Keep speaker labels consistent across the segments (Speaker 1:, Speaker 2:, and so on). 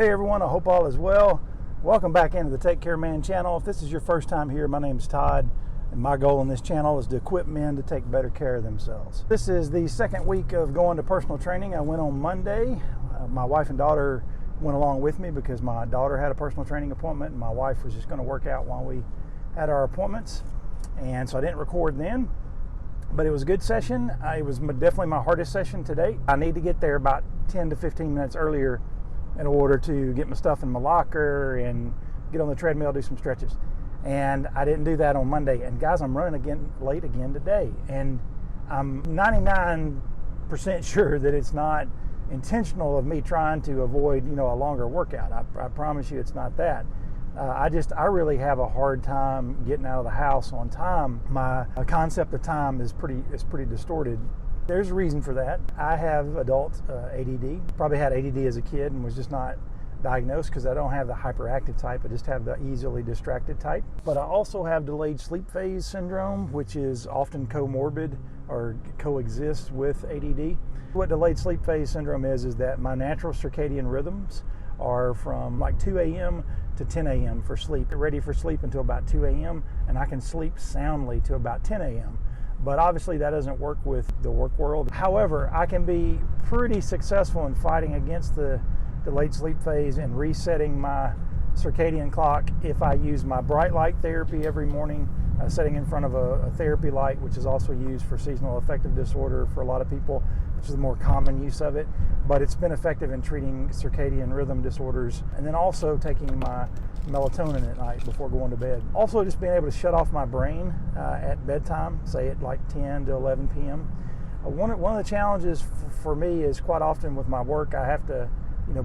Speaker 1: Hey everyone, I hope all is well. Welcome back into the Take Care Man channel. If this is your first time here, my name is Todd, and my goal on this channel is to equip men to take better care of themselves. This is the second week of going to personal training. I went on Monday. My wife and daughter went along with me because my daughter had a personal training appointment and my wife was just going to work out while we had our appointments. And so I didn't record then, but it was a good session. It was definitely my hardest session to date. I need to get there about 10 to 15 minutes earlier in order to get my stuff in my locker and get on the treadmill, do some stretches. And I didn't do that on Monday. And guys, I'm running late again today. And I'm 99% sure that it's not intentional of me trying to avoid, a longer workout. I promise you it's not that. I really have a hard time getting out of the house on time. My concept of time is pretty distorted. There's a reason for that. I have adult ADD. Probably had ADD as a kid and was just not diagnosed because I don't have the hyperactive type. I just have the easily distracted type. But I also have delayed sleep phase syndrome, which is often comorbid or coexists with ADD. What delayed sleep phase syndrome is that my natural circadian rhythms are from like 2 a.m. to 10 a.m. for sleep. I'm ready for sleep until about 2 a.m. and I can sleep soundly to about 10 a.m. But obviously that doesn't work with the work world. However, I can be pretty successful in fighting against the delayed sleep phase and resetting my circadian clock if I use my bright light therapy every morning, sitting in front of a therapy light, which is also used for seasonal affective disorder for a lot of people, which is the more common use of it. But it's been effective in treating circadian rhythm disorders. And then also taking my melatonin at night before going to bed. Also just being able to shut off my brain at bedtime, say at like 10 to 11 p.m. One of the challenges for me is quite often with my work, I have to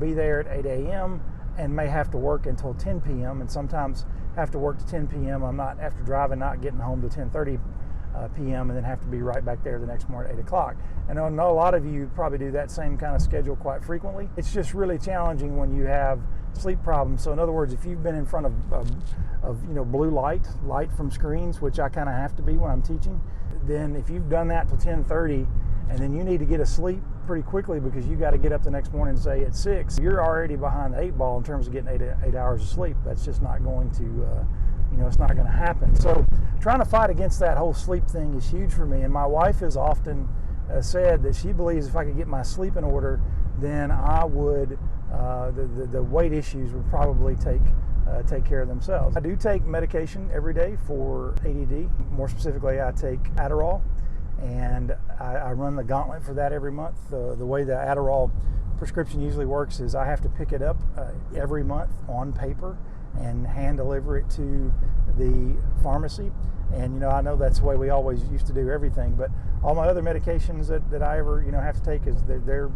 Speaker 1: be there at 8 a.m. and may have to work until 10 p.m. and sometimes have to work to 10 p.m. I'm not, after driving, not getting home to 10:30 p.m. and then have to be right back there the next morning at 8 o'clock. And I know a lot of you probably do that same kind of schedule quite frequently. It's just really challenging when you have sleep problems. So in other words, if you've been in front of blue light from screens, which I kind of have to be when I'm teaching, then if you've done that till 10:30 and then you need to get a sleep pretty quickly because you got to get up the next morning, say at 6, you're already behind the 8 ball in terms of getting eight hours of sleep. That's just not going to, it's not going to happen. So trying to fight against that whole sleep thing is huge for me. And my wife has often said that she believes if I could get my sleep in order, then I would, the weight issues would probably take care of themselves. I do take medication every day for ADD. More specifically, I take Adderall. And I run the gauntlet for that every month. The way the Adderall prescription usually works is I have to pick it up every month on paper and hand deliver it to the pharmacy. And I know that's the way we always used to do everything, but all my other medications that I ever have to take is they're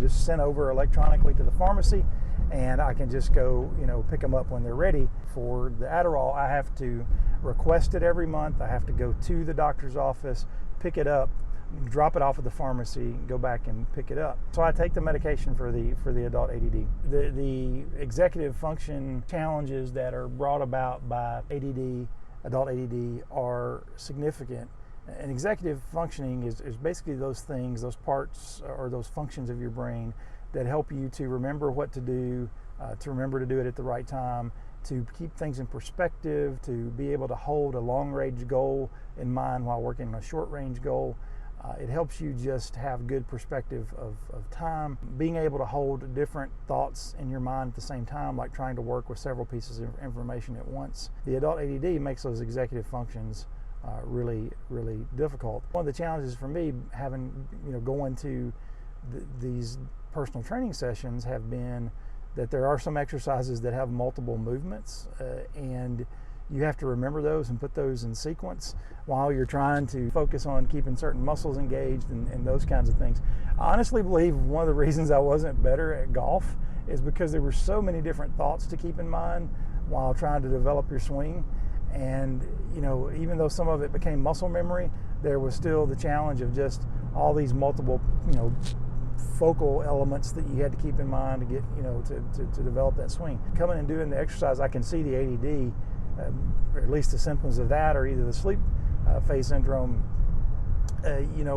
Speaker 1: just sent over electronically to the pharmacy, and I can just go pick them up when they're ready. For the Adderall, I have to request it every month. I have to go to the doctor's office, pick it up, drop it off at the pharmacy, go back and pick it up. So I take the medication for the adult ADD. The executive function challenges that are brought about by adult ADD are significant. And executive functioning is basically those things, those parts or those functions of your brain that help you to remember what to do, to remember to do it at the right time, to keep things in perspective, to be able to hold a long-range goal in mind while working on a short-range goal. It helps you just have good perspective of time, being able to hold different thoughts in your mind at the same time, like trying to work with several pieces of information at once. The adult ADD makes those executive functions really, really difficult. One of the challenges for me, having going to these personal training sessions, have been that there are some exercises that have multiple movements, and you have to remember those and put those in sequence while you're trying to focus on keeping certain muscles engaged and those kinds of things. I honestly believe one of the reasons I wasn't better at golf is because there were so many different thoughts to keep in mind while trying to develop your swing. And even though some of it became muscle memory, there was still the challenge of just all these multiple focal elements that you had to keep in mind to get to develop that swing. Coming and doing the exercise, I can see the ADD, or at least the symptoms of that, or either the sleep phase syndrome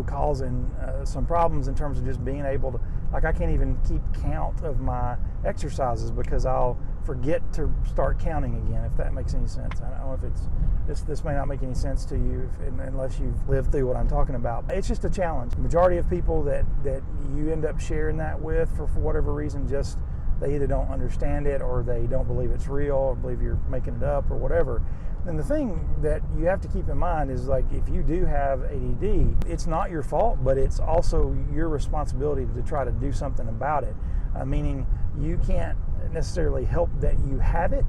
Speaker 1: causing some problems in terms of just being able to, like, I can't even keep count of my exercises because I'll forget to start counting again, if that makes any sense. I don't know if this may not make any sense to you unless you've lived through what I'm talking about. It's just a challenge. The majority of people that you end up sharing that with, for whatever reason, just they either don't understand it, or they don't believe it's real, or believe you're making it up, or whatever. And the thing that you have to keep in mind is, like, if you do have ADD, it's not your fault, but it's also your responsibility to try to do something about it. Meaning you can't necessarily help that you have it,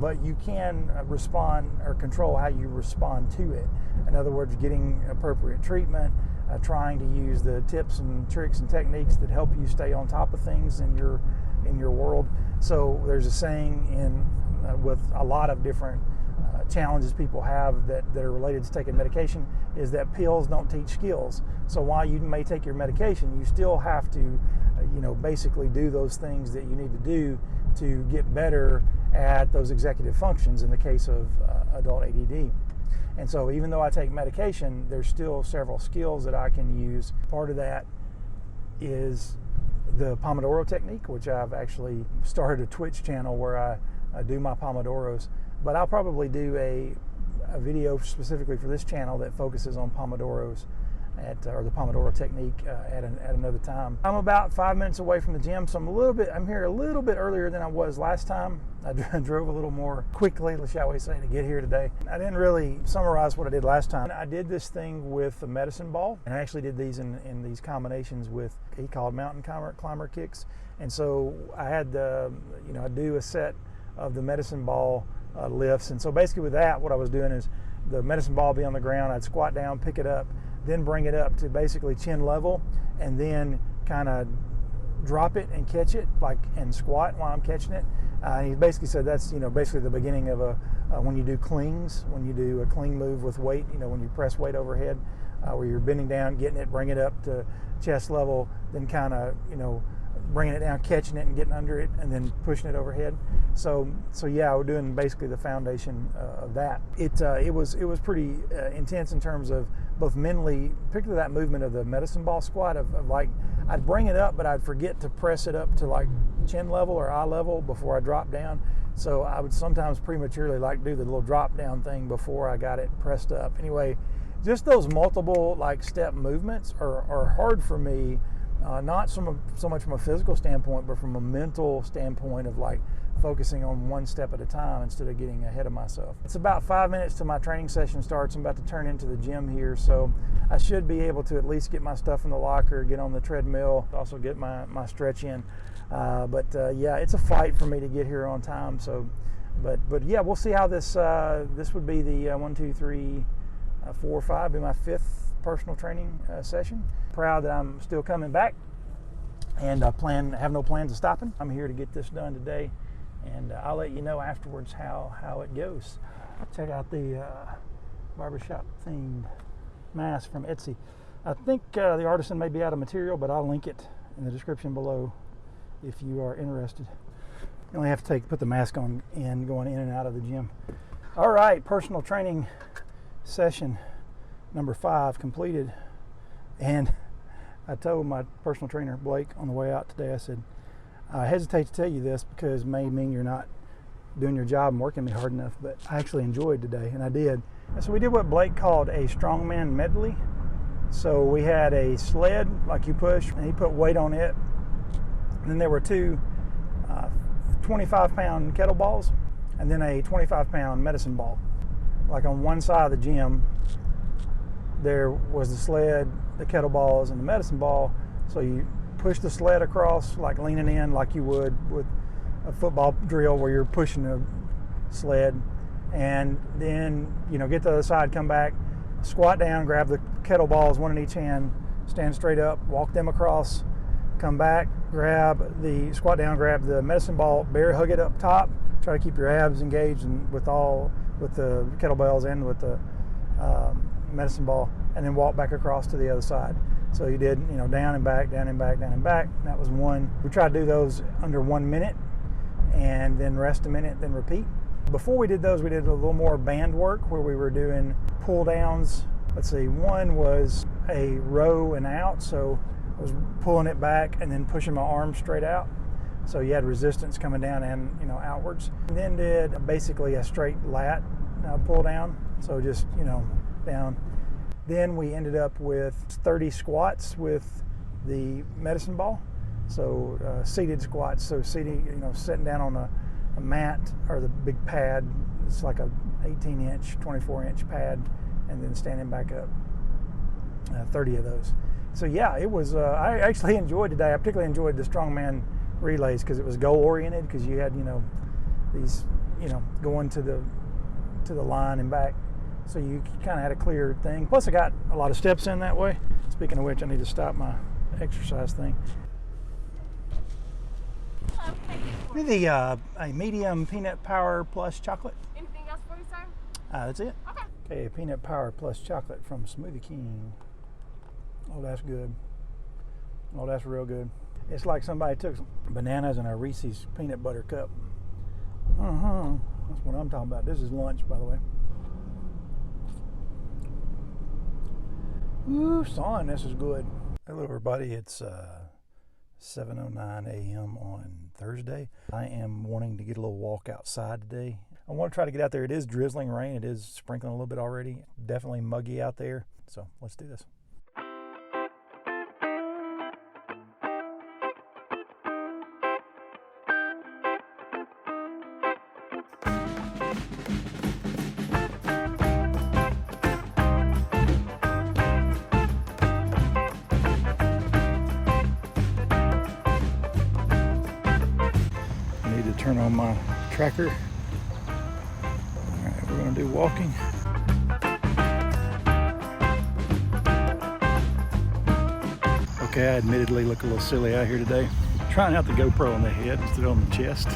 Speaker 1: but you can respond or control how you respond to it. In other words, getting appropriate treatment, trying to use the tips and tricks and techniques that help you stay on top of things in your world. So there's a saying with a lot of different challenges people have that are related to taking medication, is that pills don't teach skills. So while you may take your medication, you still have to basically do those things that you need to do to get better at those executive functions in the case of adult ADD. And so even though I take medication, there's still several skills that I can use. Part of that is the Pomodoro technique, which I've actually started a Twitch channel where I do my Pomodoros. But I'll probably do a video specifically for this channel that focuses on Pomodoros or the Pomodoro technique at another time. I'm about 5 minutes away from the gym, so I'm here a little bit earlier than I was last time. I drove a little more quickly, shall we say, to get here today. I didn't really summarize what I did last time. I did this thing with a medicine ball, and I actually did these in these combinations with, he called mountain climber kicks. And so I had I do a set of the medicine ball lifts. And so basically with that, what I was doing is the medicine ball be on the ground, I'd squat down, pick it up, then bring it up to basically chin level, and then kind of drop it and catch it, and squat while I'm catching it. He basically said that's basically the beginning of when you do clings, when you do a cling move with weight, when you press weight overhead, where you're bending down, getting it, bring it up to chest level, then kind of bringing it down, catching it and getting under it, and then pushing it overhead. So yeah, we're doing basically the foundation of that. It was pretty intense in terms of both mentally, particularly that movement of the medicine ball squat of I'd bring it up, but I'd forget to press it up to chin level or eye level before I dropped down. So I would sometimes prematurely do the little drop down thing before I got it pressed up. Anyway, just those multiple step movements are hard for me. Not so much from a physical standpoint, but from a mental standpoint of focusing on one step at a time instead of getting ahead of myself. It's about 5 minutes till my training session starts. I'm about to turn into the gym here, so I should be able to at least get my stuff in the locker, get on the treadmill, also get my stretch in. Yeah, it's a fight for me to get here on time. So, but yeah, we'll see how this would be the 1, 2, 3, 4, 5, be my 5th personal training session. Proud that I'm still coming back, and have no plans of stopping. I'm here to get this done today, and I'll let you know afterwards how it goes. Check out the barbershop themed mask from Etsy. I think the artisan may be out of material, but I'll link it in the description below if you are interested. You only have to put the mask on going in and out of the gym. All right, personal training session number 5 completed, and I told my personal trainer Blake on the way out today, I said, I hesitate to tell you this because it may mean you're not doing your job and working me hard enough, but I actually enjoyed today, and I did. And so we did what Blake called a strongman medley. So we had a sled you push, and he put weight on it, and then there were 2 25-pound kettlebells, and then a 25-pound medicine ball. On one side of the gym, there was the sled, the kettlebells, and the medicine ball. So you push the sled across, leaning in like you would with a football drill where you're pushing a sled, and then get to the other side, come back, squat down, grab the kettlebells, one in each hand, stand straight up, walk them across, come back, squat down, grab the medicine ball, bear hug it up top, try to keep your abs engaged and with the kettlebells and with the medicine ball, and then walk back across to the other side. So you did, down and back, down and back, down and back. That was one. We tried to do those under 1 minute, and then rest a minute, then repeat. Before we did those, we did a little more band work where we were doing pull downs let's see, one was a row and out, so I was pulling it back and then pushing my arm straight out. So you had resistance coming down and, you know, outwards. And then did basically a straight lat pull down, so just, you know, down. Then we ended up with 30 squats with the medicine ball. So seated squats, so seating, you know, sitting down on a mat or the big pad. It's like a 18-inch, 24-inch pad, and then standing back up. 30 of those. So yeah, it was. I actually enjoyed today. I particularly enjoyed the strongman relays because it was goal oriented. Because you had, you know, these, you know, going to the line and back, so you kind of had a clear thing. Plus, I got a lot of steps in that way. Speaking of which, I need to stop my exercise thing. A medium peanut power plus chocolate.
Speaker 2: Anything else for you, sir?
Speaker 1: That's it.
Speaker 2: Okay.
Speaker 1: Okay, peanut power plus chocolate from Smoothie King. Oh, that's good. Oh, that's real good. It's like somebody took some bananas and a Reese's peanut butter cup. That's what I'm talking about. This is lunch, by the way. Ooh, son, this is good. Hello, everybody. It's 7:09 a.m. on Thursday. I am wanting to get a little walk outside today. I want to try to get out there. It is drizzling rain. It is sprinkling a little bit already. Definitely muggy out there. So let's do this. Turn on my tracker. All right, we're going to do walking. Okay, I admittedly look a little silly out here today. Trying out the GoPro on the head instead of on the chest,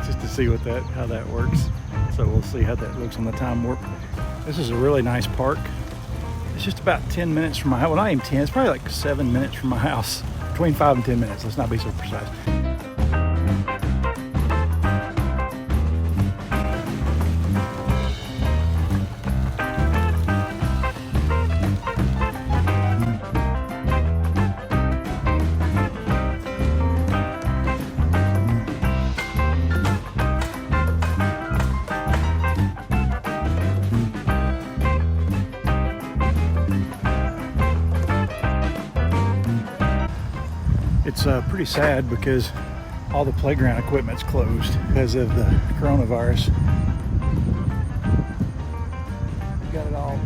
Speaker 1: just to see how that works. So we'll see how that looks on the time warp. This is a really nice park. It's just about 10 minutes from my house. Well, not even 10. It's probably like 7 minutes from my house. Between 5 and 10 minutes. Let's not be so precise. It's pretty sad because all the playground equipment's closed because of the coronavirus. Got it all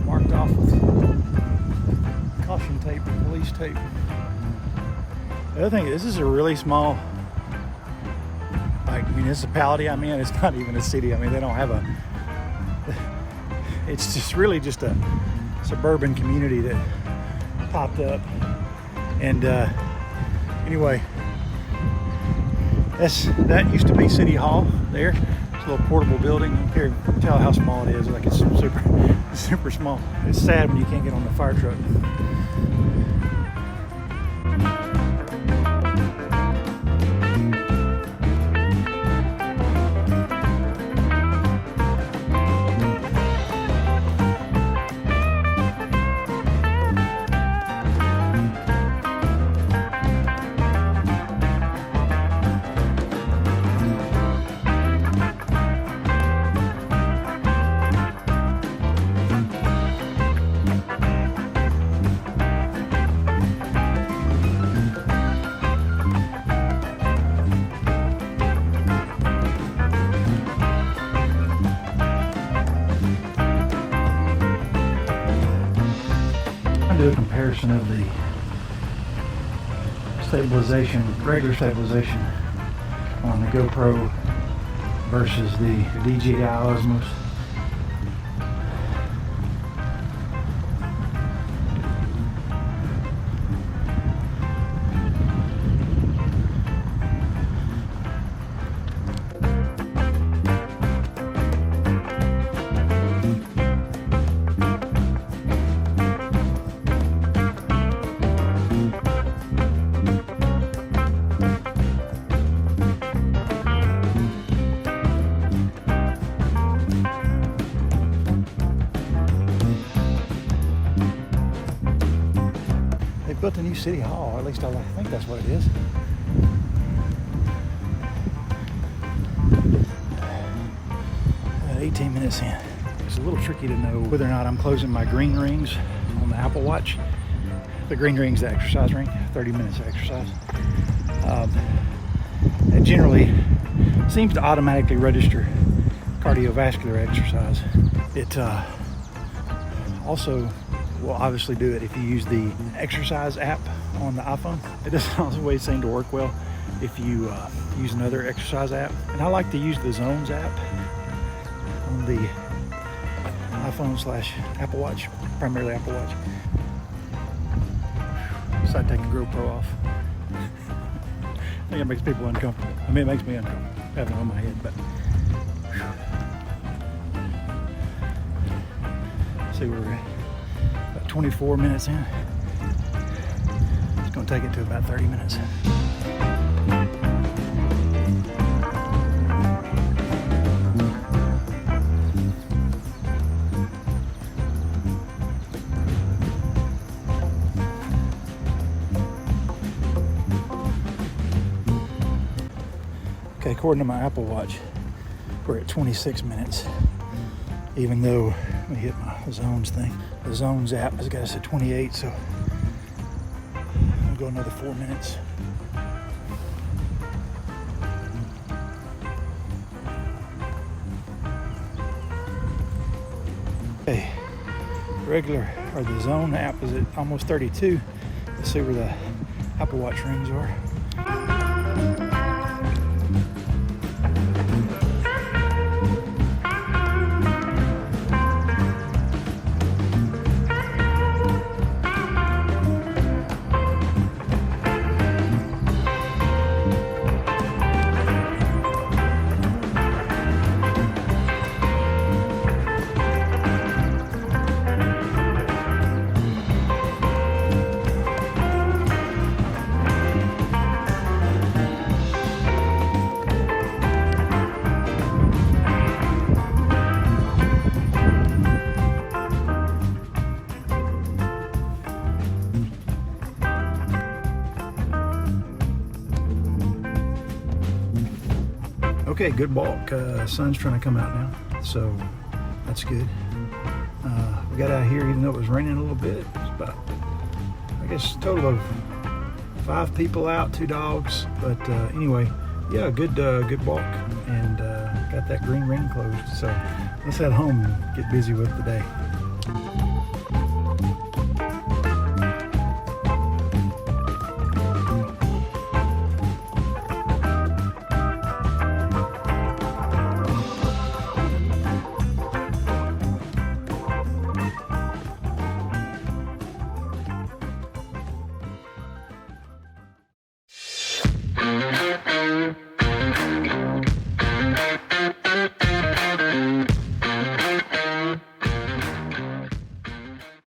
Speaker 1: marked off with caution tape and police tape. The other thing, this is a really small, like, municipality. I mean, it's not even a city. I mean, they don't have it's just really just a suburban community that popped up. And anyway, that used to be City Hall there. It's a little portable building. You can tell how small it is. Like, it's super small. It's sad when you can't get on the fire truck. Do a comparison of the stabilization, regular stabilization on the GoPro versus the DJI Osmos. built a new city hall, or at least I think that's what it is. About 18 minutes in. It's a little tricky to know whether or not I'm closing my green rings on the Apple Watch. The green ring's the exercise ring, 30 minutes of exercise. It generally seems to automatically register cardiovascular exercise. It also will obviously do it if you use the exercise app on the iPhone. It doesn't always seem to work well if you use another exercise app. And I like to use the Zones app on the iPhone / Apple Watch, primarily Apple Watch. Decided taking GoPro off. I think it makes people uncomfortable. I mean, it makes me uncomfortable having it on my head, but see where we're at. About 24 minutes in. It's going to take it to about 30 minutes. Okay, according to my Apple Watch, we're at 26 minutes, even though we hit my Zones thing. The Zones app has got us at 28, so I'll go another 4 minutes. Okay, the Zone app is at almost 32. Let's see where the Apple Watch rings are. Okay, good walk. Sun's trying to come out now, so that's good. We got out here even though it was raining a little bit. It's about, I guess, a total of 5 people out, 2 dogs. But anyway, yeah, good walk, and got that green ring closed. So let's head home and get busy with the day.